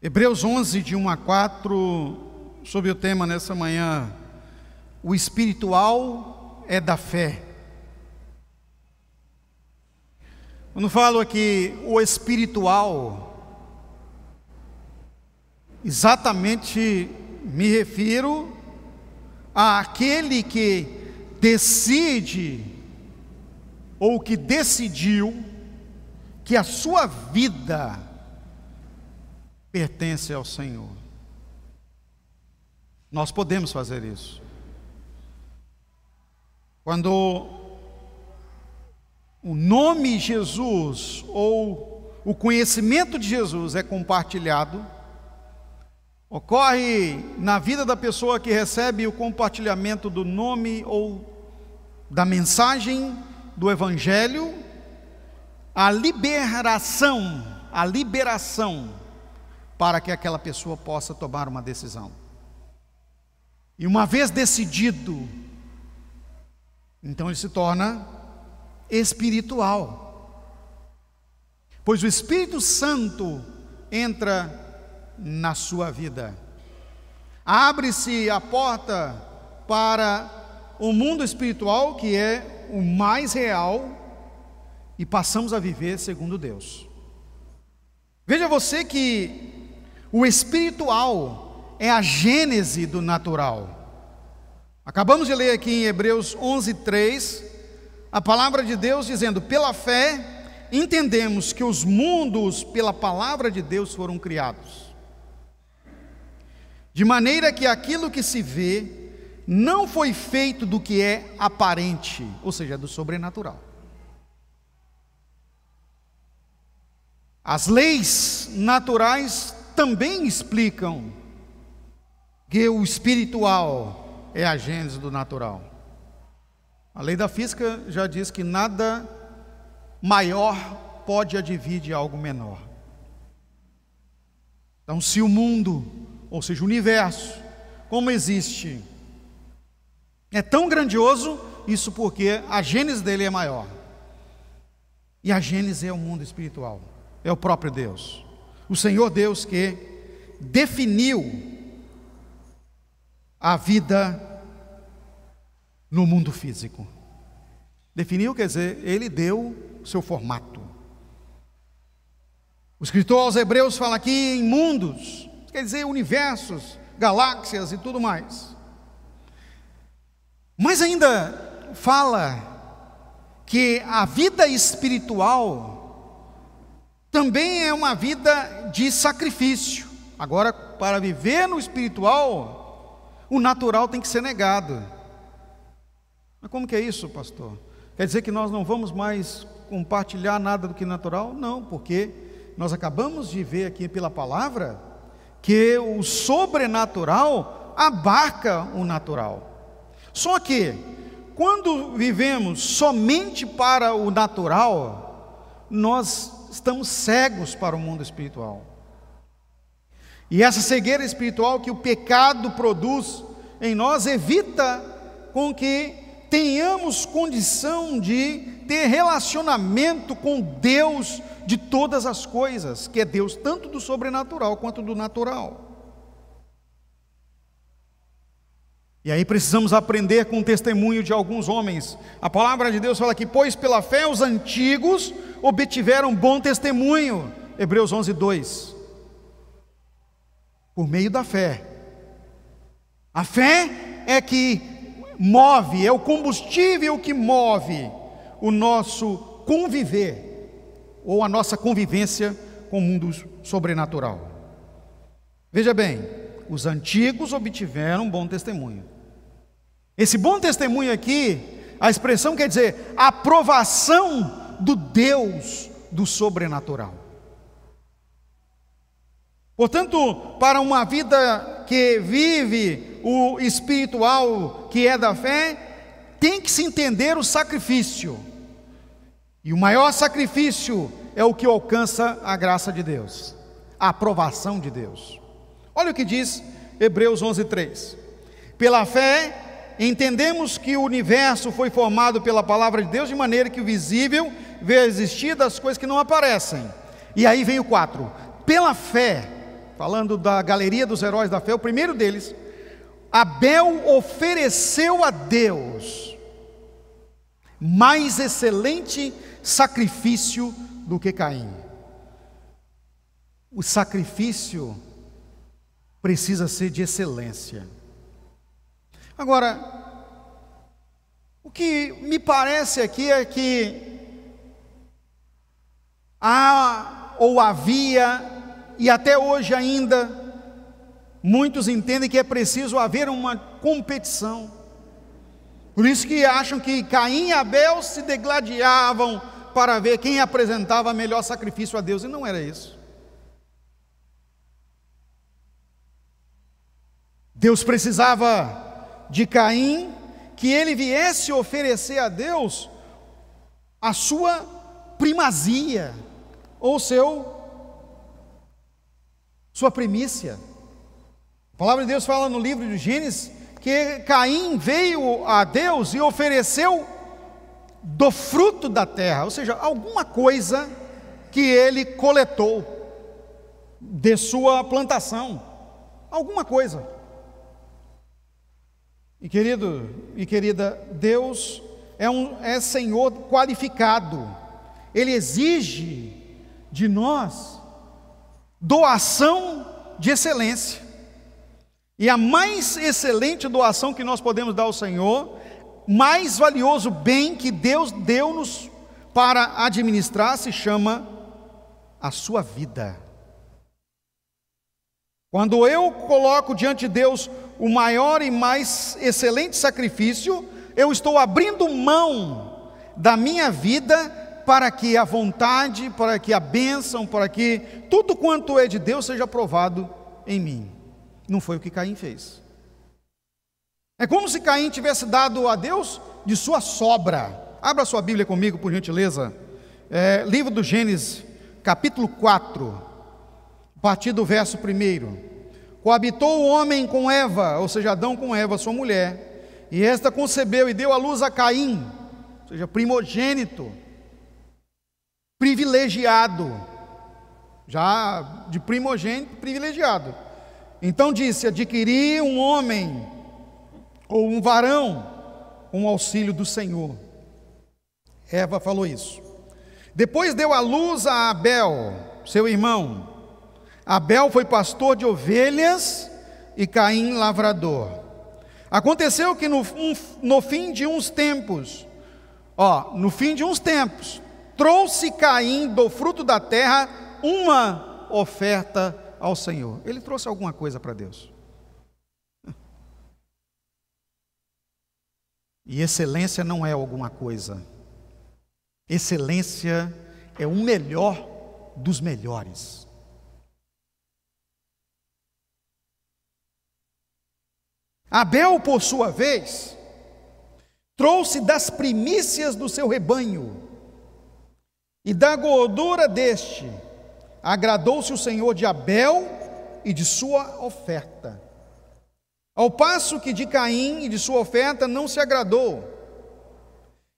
Hebreus 11, de 1 a 4, sobre o tema nessa manhã: o espiritual é da fé. Quando falo aqui o espiritual, exatamente me refiro àquele que decide, ou que decidiu, que a sua vida pertence ao Senhor. Nós podemos fazer isso. Quando o nome Jesus, ou o conhecimento de Jesus é compartilhado, ocorre na vida da pessoa que recebe o compartilhamento do nome ou da mensagem do Evangelho, a liberação para que aquela pessoa possa tomar uma decisão. E uma vez decidido, então ele se torna espiritual, pois o Espírito Santo entra na sua vida. Abre-se a porta para o mundo espiritual, que é o mais real, e passamos a viver segundo Deus. Veja você que o espiritual é a gênese do natural. Acabamos de ler aqui em Hebreus 11:3, a palavra de Deus dizendo: pela fé entendemos que os mundos pela palavra de Deus foram criados, de maneira que aquilo que se vê não foi feito do que é aparente, ou seja, do sobrenatural. As leis naturais também explicam que o espiritual é a gênese do natural. A lei da física já diz que nada maior pode advir de algo menor. Então, se o mundo, ou seja, o universo, como existe, é tão grandioso, isso porque a gênese dele é maior. E a gênese é o mundo espiritual, é o próprio Deus, o Senhor Deus, que definiu a vida no mundo físico. Definiu, quer dizer, ele deu seu formato. O escritor aos Hebreus fala aqui em mundos, quer dizer universos, galáxias e tudo mais. Mas ainda fala que a vida espiritual também é uma vida de sacrifício. Agora, para viver no espiritual, o natural tem que ser negado. Mas como que é isso, pastor? Quer dizer que nós não vamos mais compartilhar nada do que natural? Não, porque nós acabamos de ver aqui pela palavra que o sobrenatural abarca o natural. Só que, quando vivemos somente para o natural, nós estamos cegos para o mundo espiritual. E essa cegueira espiritual que o pecado produz em nós evita com que tenhamos condição de ter relacionamento com Deus de todas as coisas, que é Deus tanto do sobrenatural quanto do natural. E aí precisamos aprender com o testemunho de alguns homens. A palavra de Deus fala que, pois pela fé os antigos obtiveram bom testemunho. Hebreus 11:2. Por meio da fé. A fé é que move, é o combustível que move o nosso conviver, ou a nossa convivência com o mundo sobrenatural. Veja bem, os antigos obtiveram bom testemunho. Esse bom testemunho aqui, a expressão quer dizer aprovação do Deus do sobrenatural. Portanto, para uma vida que vive o espiritual, que é da fé, tem que se entender o sacrifício. E o maior sacrifício é o que alcança a graça de Deus, a aprovação de Deus. Olha o que diz Hebreus 11:3. Pela fé entendemos que o universo foi formado pela palavra de Deus, de maneira que o visível vê existir das coisas que não aparecem. E aí vem o 4. Pela fé falando da galeria dos heróis da fé, o primeiro deles, Abel ofereceu a Deus mais excelente sacrifício do que Caim. O sacrifício precisa ser de excelência. Agora, o que me parece aqui é que há ou havia, e até hoje ainda, muitos entendem que é preciso haver uma competição. Por isso que acham que Caim e Abel se degladiavam para ver quem apresentava melhor sacrifício a Deus, e não era isso. Deus precisava de Caim, que ele viesse oferecer a Deus a sua primazia, ou sua primícia. A palavra de Deus fala no livro de Gênesis que Caim veio a Deus e ofereceu do fruto da terra, ou seja, alguma coisa que ele coletou de sua plantação, alguma coisa. E querido e querida, Deus é Senhor qualificado. Ele exige de nós doação de excelência. E a mais excelente doação que nós podemos dar ao Senhor, mais valioso bem que Deus deu-nos para administrar, se chama a sua vida. Quando eu coloco diante de Deus o maior e mais excelente sacrifício, eu estou abrindo mão da minha vida para que a vontade, para que a bênção, para que tudo quanto é de Deus seja aprovado em mim. Não foi o que Caim fez. É como se Caim tivesse dado a Deus de sua sobra. Abra sua Bíblia comigo, por gentileza. Livro do Gênesis, capítulo 4, a partir do verso 1. Coabitou o homem com Eva, ou seja, Adão com Eva, sua mulher, e esta concebeu e deu à luz a Caim, ou seja, primogênito, privilegiado, já de primogênito, privilegiado. Então disse: adquiri um homem, ou um varão, com o auxílio do Senhor. Eva falou isso. Depois deu à luz a Abel, seu irmão. Abel foi pastor de ovelhas e Caim lavrador. Aconteceu que no fim de uns tempos, trouxe Caim do fruto da terra uma oferta ao Senhor. Ele trouxe alguma coisa para Deus. E excelência não é alguma coisa. Excelência é o melhor dos melhores. Abel, por sua vez, trouxe das primícias do seu rebanho, e da gordura deste agradou-se o Senhor de Abel e de sua oferta, ao passo que de Caim e de sua oferta não se agradou.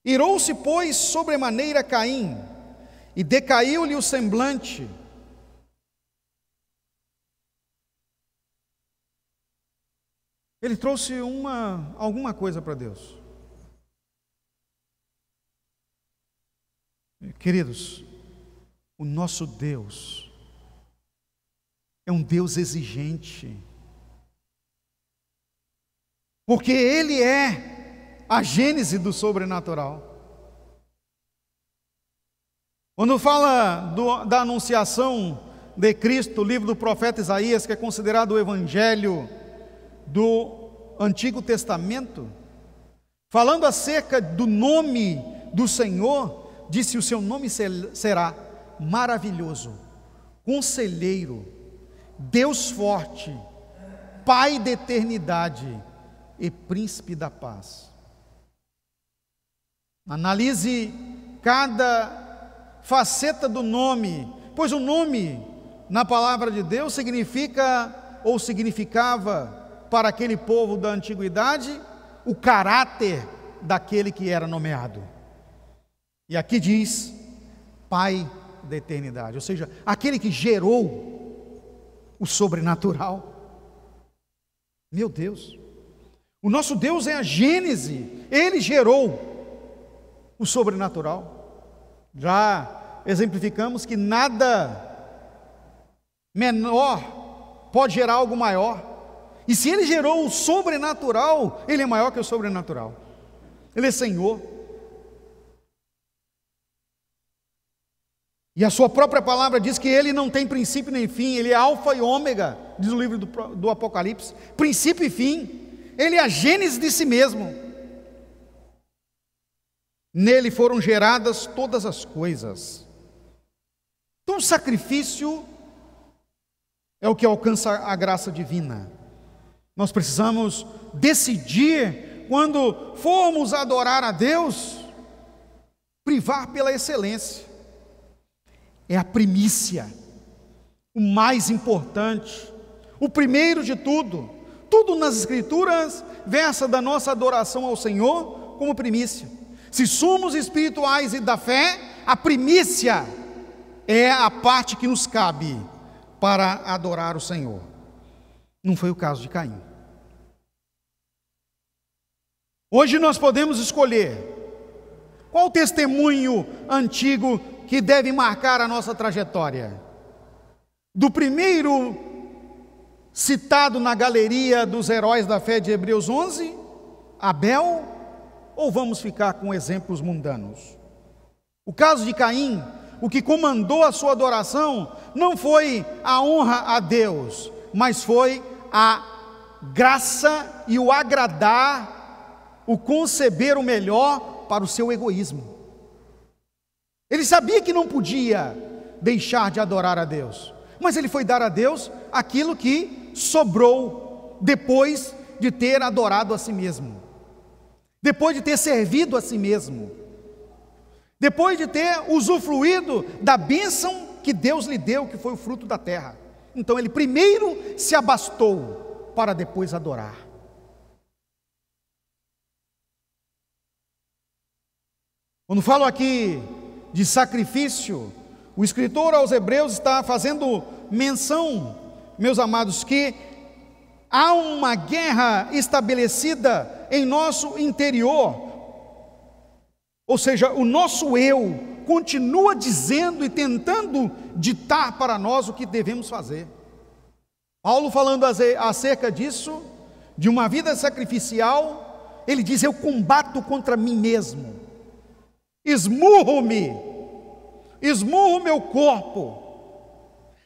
Irou-se, pois, sobremaneira Caim, e decaiu-lhe o semblante. Ele trouxe alguma coisa para Deus. Queridos, o nosso Deus é um Deus exigente, porque Ele é a gênese do sobrenatural. Quando fala da anunciação de Cristo, o livro do profeta Isaías, que é considerado o evangelho do Antigo Testamento, falando acerca do nome do Senhor, disse: o seu nome será maravilhoso, conselheiro, Deus forte, Pai da eternidade e príncipe da paz. Analise cada faceta do nome, pois o nome na palavra de Deus significa ou significava para aquele povo da antiguidade o caráter daquele que era nomeado. E aqui diz Pai da eternidade, ou seja, aquele que gerou o sobrenatural. Meu Deus, o nosso Deus é a Gênese, Ele gerou o sobrenatural. Já exemplificamos que nada menor pode gerar algo maior, e se Ele gerou o sobrenatural, Ele é maior que o sobrenatural, Ele é Senhor. E a sua própria palavra diz que Ele não tem princípio nem fim, Ele é alfa e ômega, diz o livro do Apocalipse, princípio e fim, Ele é a gênese de si mesmo. Nele foram geradas todas as coisas. Então o sacrifício é o que alcança a graça divina. Nós precisamos decidir, quando formos adorar a Deus, privar pela excelência. É a primícia, o mais importante, o primeiro de tudo. Tudo nas Escrituras versa da nossa adoração ao Senhor como primícia. Se somos espirituais e da fé, a primícia é a parte que nos cabe para adorar o Senhor. Não foi o caso de Caim. Hoje nós podemos escolher qual o testemunho antigo que deve marcar a nossa trajetória. Do primeiro citado na galeria dos heróis da fé de Hebreus 11, Abel, ou vamos ficar com exemplos mundanos? O caso de Caim, o que comandou a sua adoração não foi a honra a Deus, mas foi a graça e o agradar, o conceber o melhor para o seu egoísmo. Ele sabia que não podia deixar de adorar a Deus, mas ele foi dar a Deus aquilo que sobrou depois de ter adorado a si mesmo, depois de ter servido a si mesmo, depois de ter usufruído da bênção que Deus lhe deu, que foi o fruto da terra. Então ele primeiro se abastou para depois adorar. Quando falo aqui de sacrifício, o escritor aos Hebreus está fazendo menção, meus amados, que há uma guerra estabelecida em nosso interior, ou seja, o nosso eu continua dizendo e tentando ditar para nós o que devemos fazer. Paulo, falando acerca disso, de uma vida sacrificial, ele diz: eu combato contra mim mesmo, esmurro meu corpo,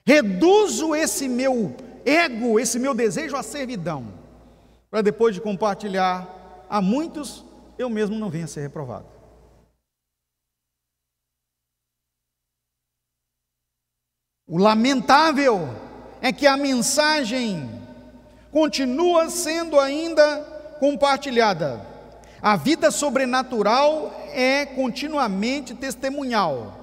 reduzo esse meu ego, esse meu desejo à servidão, para depois de compartilhar a muitos, eu mesmo não venha a ser reprovado. O lamentável é que a mensagem continua sendo ainda compartilhada. A vida sobrenatural é continuamente testemunhal.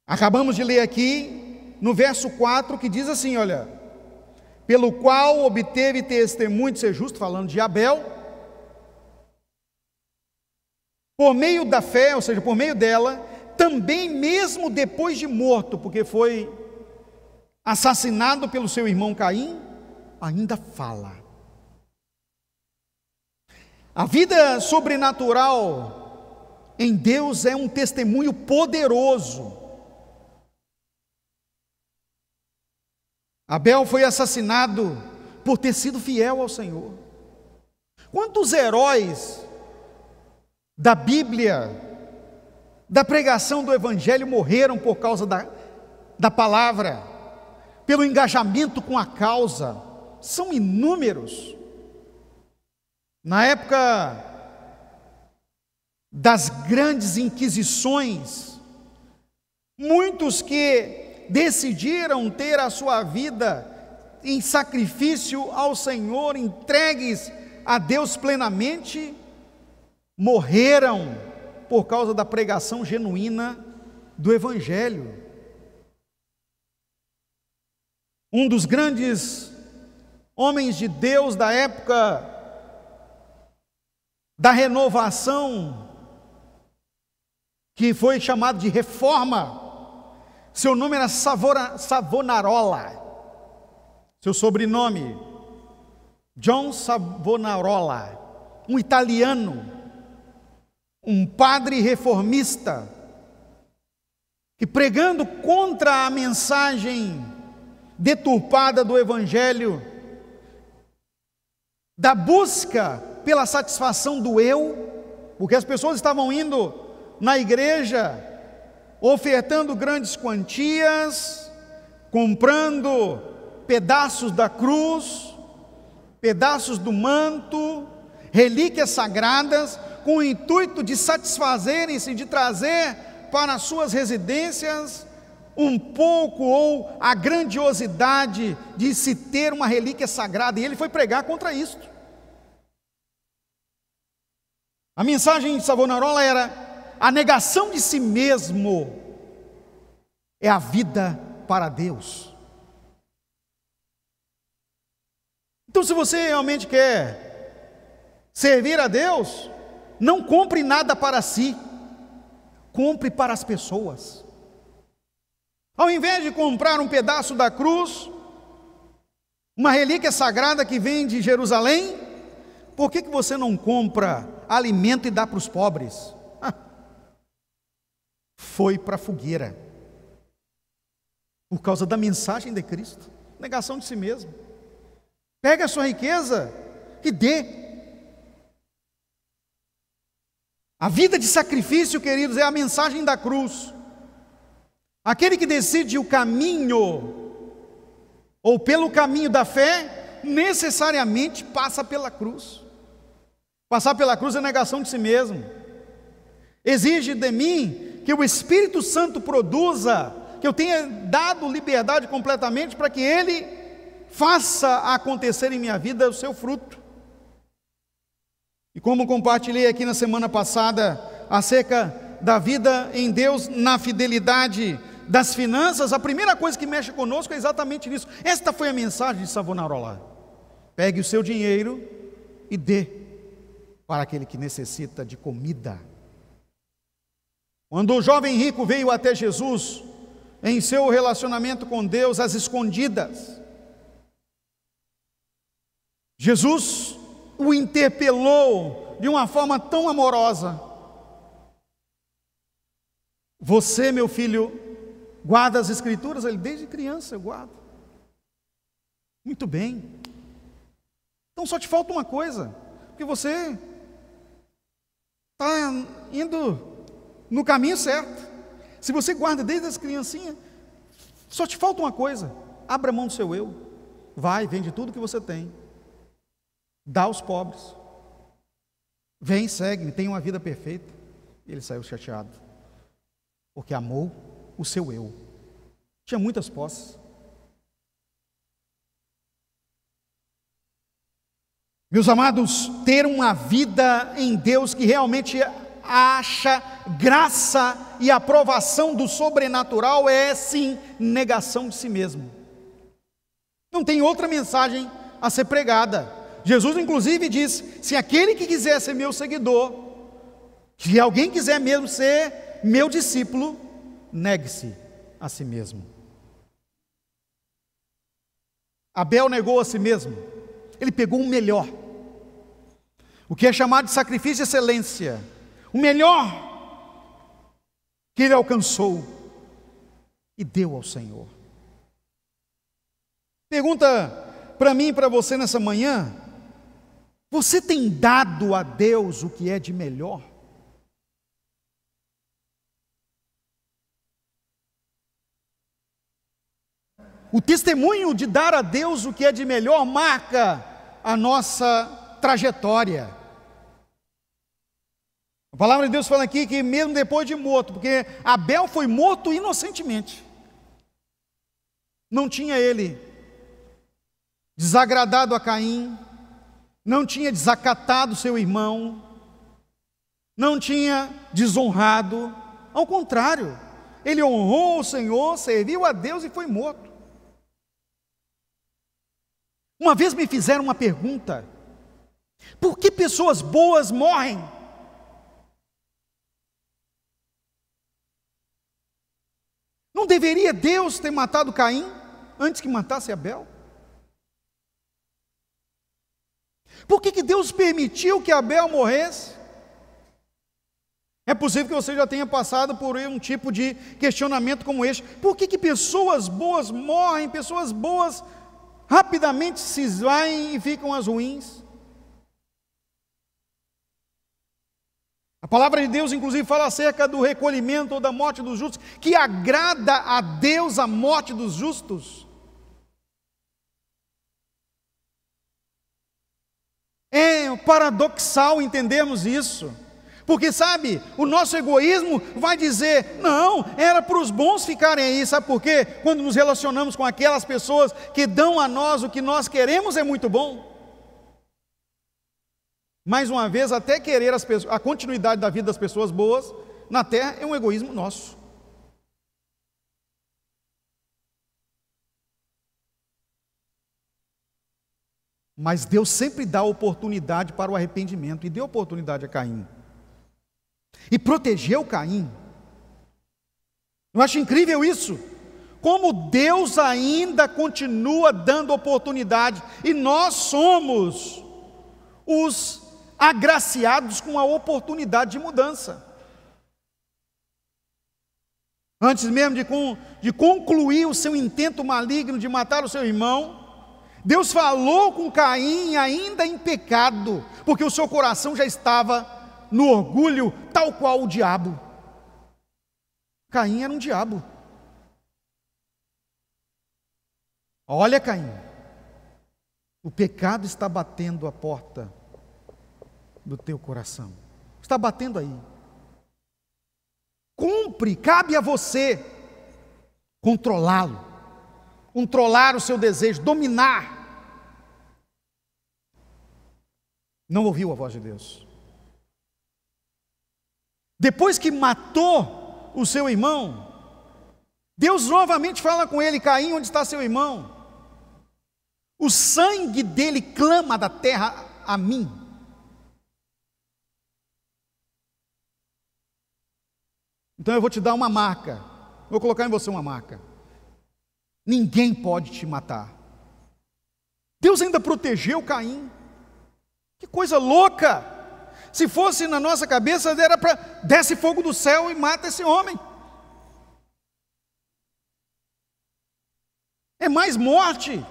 Acabamos de ler aqui no verso 4 que diz assim, olha: pelo qual obteve testemunho de ser justo, falando de Abel, por meio da fé, ou seja, por meio dela, também mesmo depois de morto, porque foi assassinado pelo seu irmão Caim, ainda fala. A vida sobrenatural em Deus é um testemunho poderoso. Abel foi assassinado por ter sido fiel ao Senhor. Quantos heróis da Bíblia, da pregação do Evangelho, morreram por causa da palavra, pelo engajamento com a causa? São inúmeros. Na época das grandes inquisições, muitos que decidiram ter a sua vida em sacrifício ao Senhor, entregues a Deus plenamente, morreram por causa da pregação genuína do Evangelho. Um dos grandes homens de Deus da época da renovação, que foi chamado de reforma, seu nome era Savonarola. Seu sobrenome, John Savonarola, um italiano, um padre reformista, que pregando contra a mensagem deturpada do Evangelho, da busca pela satisfação do eu, porque as pessoas estavam indo na igreja, ofertando grandes quantias, comprando pedaços da cruz, pedaços do manto, relíquias sagradas, com o intuito de satisfazerem-se, de trazer para as suas residências um pouco ou a grandiosidade de se ter uma relíquia sagrada, e ele foi pregar contra isto. A mensagem de Savonarola era: a negação de si mesmo é a vida para Deus. Então, se você realmente quer servir a Deus, não compre nada para si, compre para as pessoas. Ao invés de comprar um pedaço da cruz, uma relíquia sagrada que vem de Jerusalém, por que você não compra alimento e dá para os pobres? Foi para a fogueira, por causa da mensagem de Cristo, negação de si mesmo. Pegue a sua riqueza e dê. A vida de sacrifício, queridos, é a mensagem da cruz. Aquele que decide o caminho, ou pelo caminho da fé, necessariamente passa pela cruz. Passar pela cruz é negação de si mesmo. Exige de mim que o Espírito Santo produza, que eu tenha dado liberdade completamente para que Ele faça acontecer em minha vida o seu fruto. E como compartilhei aqui na semana passada acerca da vida em Deus, na fidelidade das finanças, a primeira coisa que mexe conosco é exatamente nisso. Esta foi a mensagem de Savonarola: pegue o seu dinheiro e dê para aquele que necessita de comida. Quando o jovem rico veio até Jesus, em seu relacionamento com Deus, às escondidas, Jesus o interpelou de uma forma tão amorosa: você, meu filho, guarda as Escrituras? Ele: desde criança eu guardo. Muito bem. Então só te falta uma coisa, porque você está indo no caminho certo. Se você guarda desde as criancinhas, só te falta uma coisa: abra mão do seu eu, vai, vende tudo que você tem, dá aos pobres, vem, segue, tem uma vida perfeita. Ele saiu chateado, porque amou o seu eu. Tinha muitas posses. Meus amados, ter uma vida em Deus que realmente acha graça e aprovação do sobrenatural é sim negação de si mesmo. Não tem outra mensagem a ser pregada. Jesus inclusive diz: se aquele que quiser ser meu seguidor, se alguém quiser mesmo ser meu discípulo, negue-se a si mesmo. Abel negou a si mesmo. Ele pegou o melhor, o que é chamado de sacrifício de excelência, o melhor que ele alcançou, e deu ao Senhor. Pergunta para mim e para você nessa manhã: você tem dado a Deus o que é de melhor? O testemunho de dar a Deus o que é de melhor marca a nossa trajetória. A palavra de Deus fala aqui que mesmo depois de morto, porque Abel foi morto inocentemente, não tinha ele desagradado a Caim, não tinha desacatado seu irmão, não tinha desonrado, ao contrário, ele honrou o Senhor, serviu a Deus e foi morto. Uma vez me fizeram uma pergunta: por que pessoas boas morrem? Não deveria Deus ter matado Caim antes que matasse Abel? Por que Deus permitiu que Abel morresse? É possível que você já tenha passado por um tipo de questionamento como este. Por que pessoas boas morrem, pessoas boas rapidamente se esvaem e ficam as ruins? A palavra de Deus, inclusive, fala acerca do recolhimento ou da morte dos justos, que agrada a Deus a morte dos justos. É paradoxal entendermos isso, porque sabe, o nosso egoísmo vai dizer, não, era para os bons ficarem aí, sabe por quê? Quando nos relacionamos com aquelas pessoas que dão a nós o que nós queremos é muito bom. Mais uma vez, até querer a continuidade da vida das pessoas boas na terra é um egoísmo nosso. Mas Deus sempre dá oportunidade para o arrependimento, e deu oportunidade a Caim, e protegeu Caim. Eu acho incrível isso, como Deus ainda continua dando oportunidade, e nós somos os agraciados com a oportunidade de mudança. Antes mesmo de concluir o seu intento maligno de matar o seu irmão, Deus falou com Caim ainda em pecado, porque o seu coração já estava no orgulho, tal qual o diabo. Caim era um diabo. Olha, Caim, o pecado está batendo a porta do teu coração, está batendo aí. Cabe a você controlá-lo, controlar o seu desejo, dominar. Não ouviu a voz de Deus. Depois que matou o seu irmão, Deus novamente fala com ele: Caim, onde está seu irmão? O sangue dele clama da terra a mim. Então eu vou te dar uma marca, vou colocar em você uma marca. Ninguém pode te matar. Deus ainda protegeu Caim. Que coisa louca! Se fosse na nossa cabeça, era para desce fogo do céu e mata esse homem. É mais morte.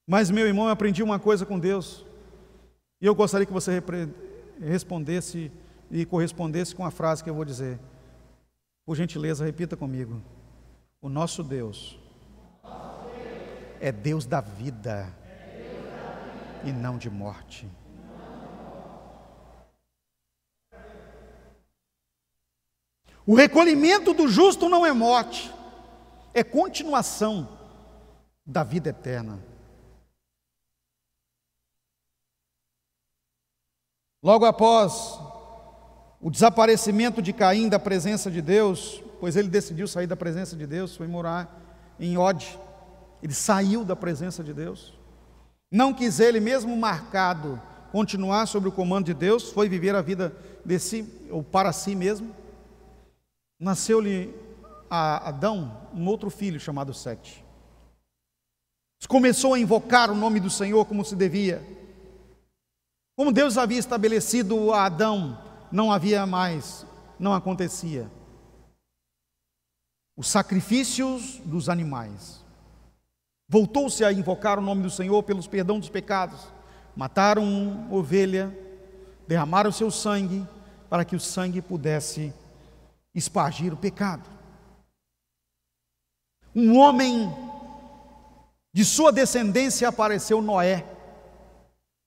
Mas, meu irmão, eu aprendi uma coisa com Deus, e eu gostaria que você respondesse e correspondesse com a frase que eu vou dizer. Por gentileza, repita comigo: o nosso Deus é Deus da vida e não de morte. O recolhimento do justo não é morte, é continuação da vida eterna. Logo após o desaparecimento de Caim da presença de Deus, pois ele decidiu sair da presença de Deus, foi morar em Od. Ele saiu da presença de Deus. Não quis ele, mesmo marcado, continuar sob o comando de Deus, foi viver a vida de si, ou para si mesmo. Nasceu-lhe a Adão um outro filho chamado Sete. Começou a invocar o nome do Senhor como se devia. Como Deus havia estabelecido a Adão, não havia mais, não acontecia os sacrifícios dos animais. Voltou-se a invocar o nome do Senhor pelos perdão dos pecados. Mataram uma ovelha, derramaram seu sangue, para que o sangue pudesse espargir o pecado. Um homem de sua descendência apareceu, Noé.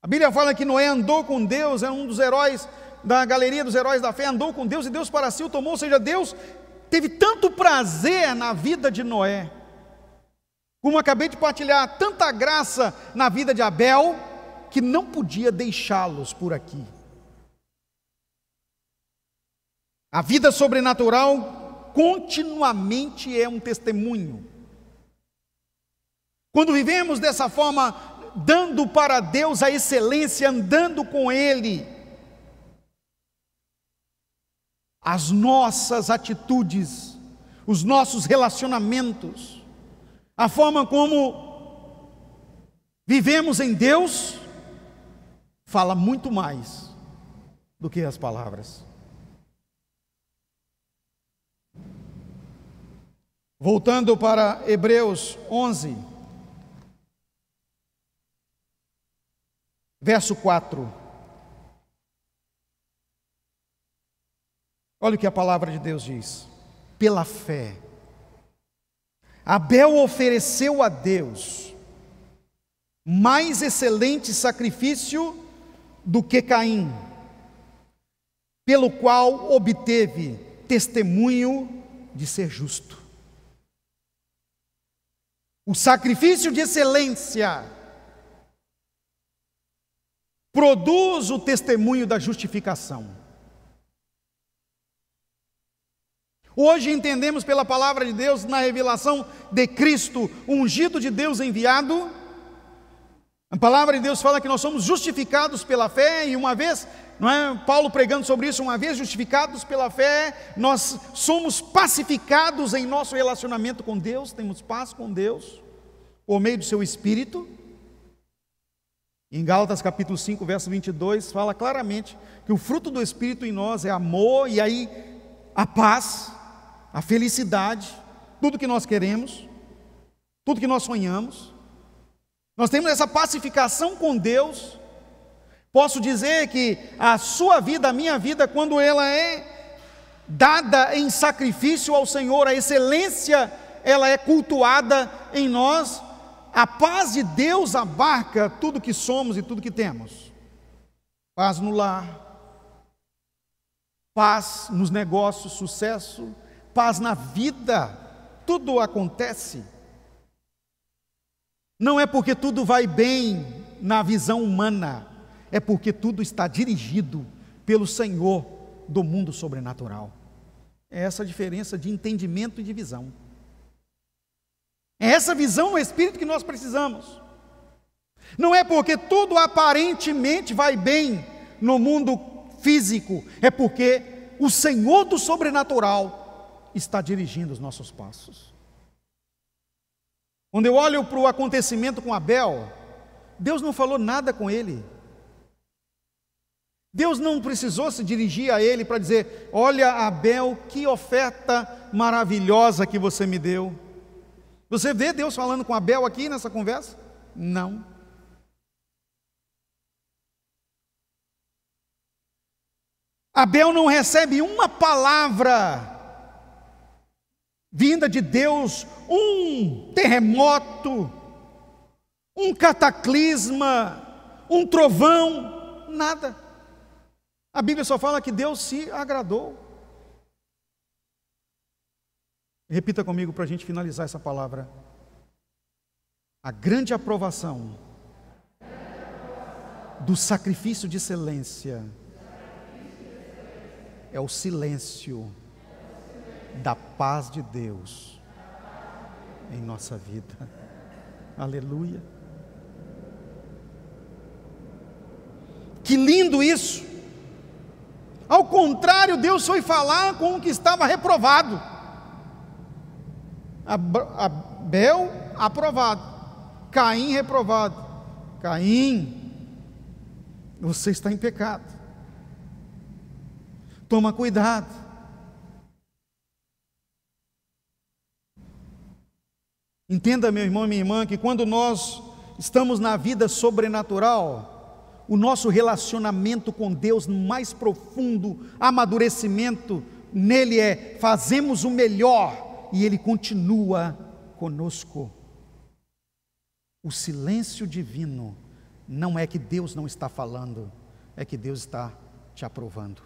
A Bíblia fala que Noé andou com Deus, é um dos heróis da galeria dos heróis da fé, andou com Deus e Deus para si o tomou. Ou seja, Deus teve tanto prazer na vida de Noé, como acabei de partilhar, tanta graça na vida de Abel, que não podia deixá-los por aqui. A vida sobrenatural continuamente é um testemunho. Quando vivemos dessa forma, dando para Deus a excelência, andando com Ele, as nossas atitudes, os nossos relacionamentos, a forma como vivemos em Deus, fala muito mais do que as palavras. Voltando para Hebreus 11, verso 4. Olha o que a palavra de Deus diz. Pela fé, Abel ofereceu a Deus mais excelente sacrifício do que Caim, pelo qual obteve testemunho de ser justo. O sacrifício de excelência produz o testemunho da justificação. Hoje entendemos pela palavra de Deus, na revelação de Cristo, ungido de Deus enviado. A palavra de Deus fala que nós somos justificados pela fé, e uma vez, não é, Paulo pregando sobre isso, uma vez justificados pela fé, nós somos pacificados em nosso relacionamento com Deus, temos paz com Deus, por meio do seu Espírito. Em Gálatas capítulo 5, verso 22, fala claramente que o fruto do Espírito em nós é amor, e aí a paz, a felicidade, tudo que nós queremos, tudo que nós sonhamos. Nós temos essa pacificação com Deus. Posso dizer que a sua vida, a minha vida, quando ela é dada em sacrifício ao Senhor, a excelência, ela é cultuada em nós, a paz de Deus abarca tudo que somos e tudo que temos. Paz no lar, paz nos negócios, sucesso, paz na vida, tudo acontece. Não é porque tudo vai bem na visão humana, é porque tudo está dirigido pelo Senhor do mundo sobrenatural. É essa a diferença de entendimento e de visão. É essa visão no Espírito que nós precisamos. Não é porque tudo aparentemente vai bem no mundo físico, é porque o Senhor do sobrenatural está dirigindo os nossos passos. Quando eu olho para o acontecimento com Abel, Deus não falou nada com ele. Deus não precisou se dirigir a ele para dizer: olha, Abel, que oferta maravilhosa que você me deu. Você vê Deus falando com Abel aqui nessa conversa? Não. Abel não recebe uma palavra vinda de Deus, um terremoto, um cataclisma, um trovão, nada. A Bíblia só fala que Deus se agradou. Repita comigo para a gente finalizar essa palavra. A grande aprovação do sacrifício de excelência é o silêncio da paz de Deus em nossa vida. Aleluia. Que lindo isso! Ao contrário, Deus foi falar com o que estava reprovado. Abel aprovado, Caim reprovado. Caim, você está em pecado. Toma cuidado. Entenda, meu irmão e minha irmã, que quando nós estamos na vida sobrenatural, o nosso relacionamento com Deus no mais profundo amadurecimento nele é: fazemos o melhor e Ele continua conosco. O silêncio divino não é que Deus não está falando, é que Deus está te aprovando.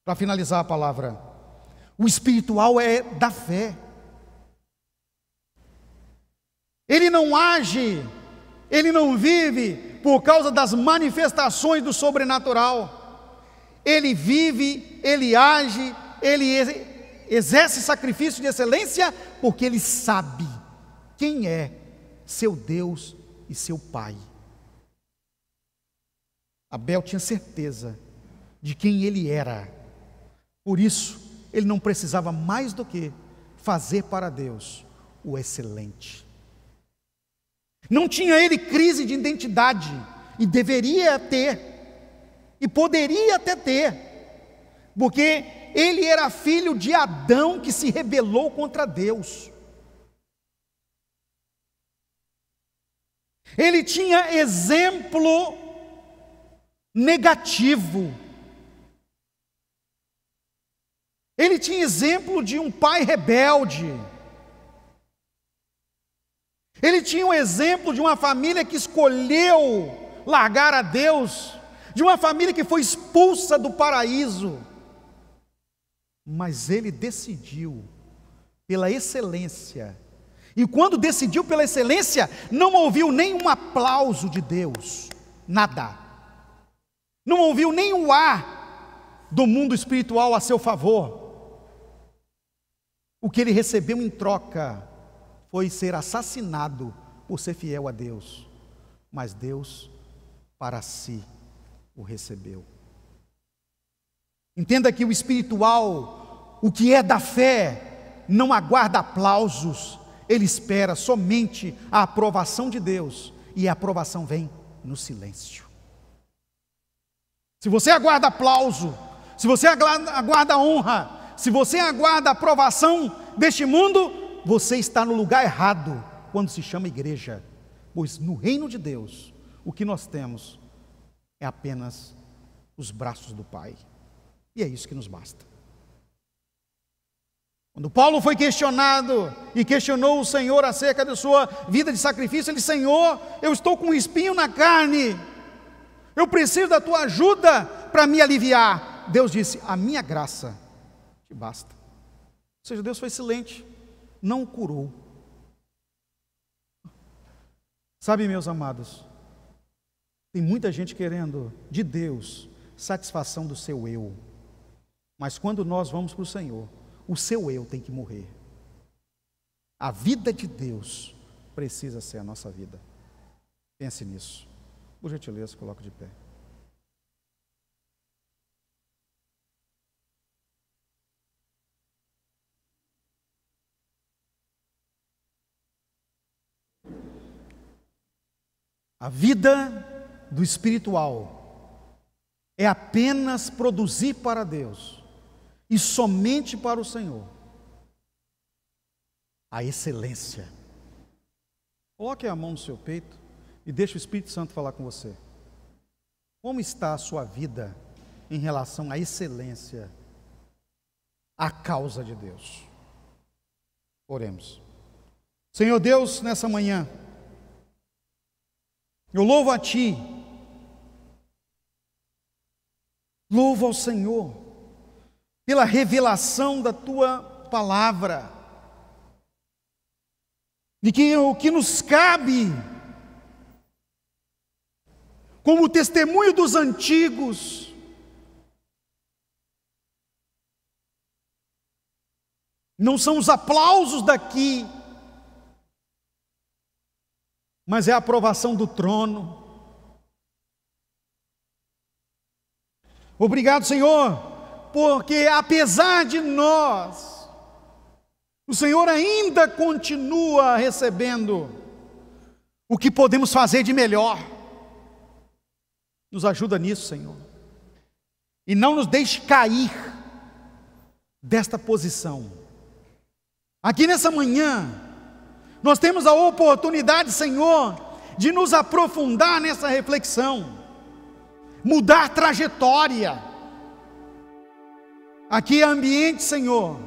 Para finalizar a palavra, o espiritual é da fé. Ele não age, ele não vive por causa das manifestações do sobrenatural. Ele vive, ele age, ele exerce sacrifício de excelência porque ele sabe quem é seu Deus e seu Pai. Abel tinha certeza de quem ele era. Por isso, ele não precisava mais do que fazer para Deus o excelente. Não tinha ele crise de identidade, e deveria ter, e poderia até ter, porque ele era filho de Adão que se rebelou contra Deus. Ele tinha exemplo negativo. Ele tinha exemplo de um pai rebelde. Ele tinha um exemplo de uma família que escolheu largar a Deus, de uma família que foi expulsa do paraíso. Mas ele decidiu pela excelência. E quando decidiu pela excelência, não ouviu nenhum aplauso de Deus, nada. Não ouviu nem o ar do mundo espiritual a seu favor. O que ele recebeu em troca foi ser assassinado por ser fiel a Deus. Mas Deus, para si, o recebeu. Entenda que o espiritual, o que é da fé, não aguarda aplausos, ele espera somente a aprovação de Deus, e a aprovação vem no silêncio. Se você aguarda aplauso, se você aguarda honra, se você aguarda a aprovação deste mundo, você está no lugar errado quando se chama igreja, pois no reino de Deus, o que nós temos é apenas os braços do Pai, e é isso que nos basta. Quando Paulo foi questionado e questionou o Senhor acerca da sua vida de sacrifício, ele disse: Senhor, eu estou com um espinho na carne, eu preciso da tua ajuda para me aliviar. Deus disse: a minha graça te basta. Ou seja, Deus foi silente, não o curou. Sabe, meus amados, tem muita gente querendo de Deus satisfação do seu eu, mas quando nós vamos para o Senhor, o seu eu tem que morrer. A vida de Deus precisa ser a nossa vida. Pense nisso. Por gentileza, coloque de pé. A vida do espiritual é apenas produzir para Deus e somente para o Senhor a excelência. Coloque a mão no seu peito e deixe o Espírito Santo falar com você. Como está a sua vida em relação à excelência, à causa de Deus? Oremos. Senhor Deus, nessa manhã, eu louvo a Ti, louvo ao Senhor pela revelação da Tua palavra, de que o que nos cabe, como testemunho dos antigos, não são os aplausos daqui, mas é a aprovação do trono. Obrigado, Senhor, porque apesar de nós, o Senhor ainda continua recebendo o que podemos fazer de melhor. Nos ajuda nisso, Senhor, e não nos deixe cair desta posição. Aqui nessa manhã, nós temos a oportunidade, Senhor, de nos aprofundar nessa reflexão, mudar trajetória. Aqui é ambiente, Senhor,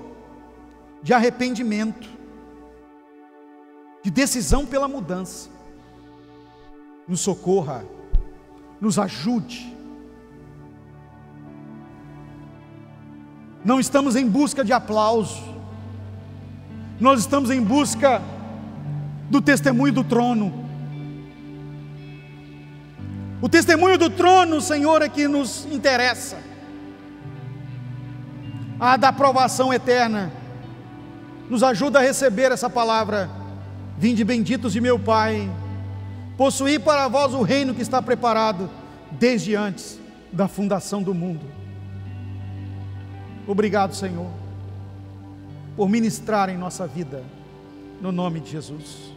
de arrependimento, de decisão pela mudança. Nos socorra, nos ajude. Não estamos em busca de aplauso, nós estamos em busca do testemunho do trono. O testemunho do trono, Senhor, é que nos interessa, a da aprovação eterna. Nos ajuda a receber essa palavra: vinde benditos de meu Pai, possuí para vós o reino que está preparado desde antes da fundação do mundo. Obrigado, Senhor, por ministrar em nossa vida no nome de Jesus.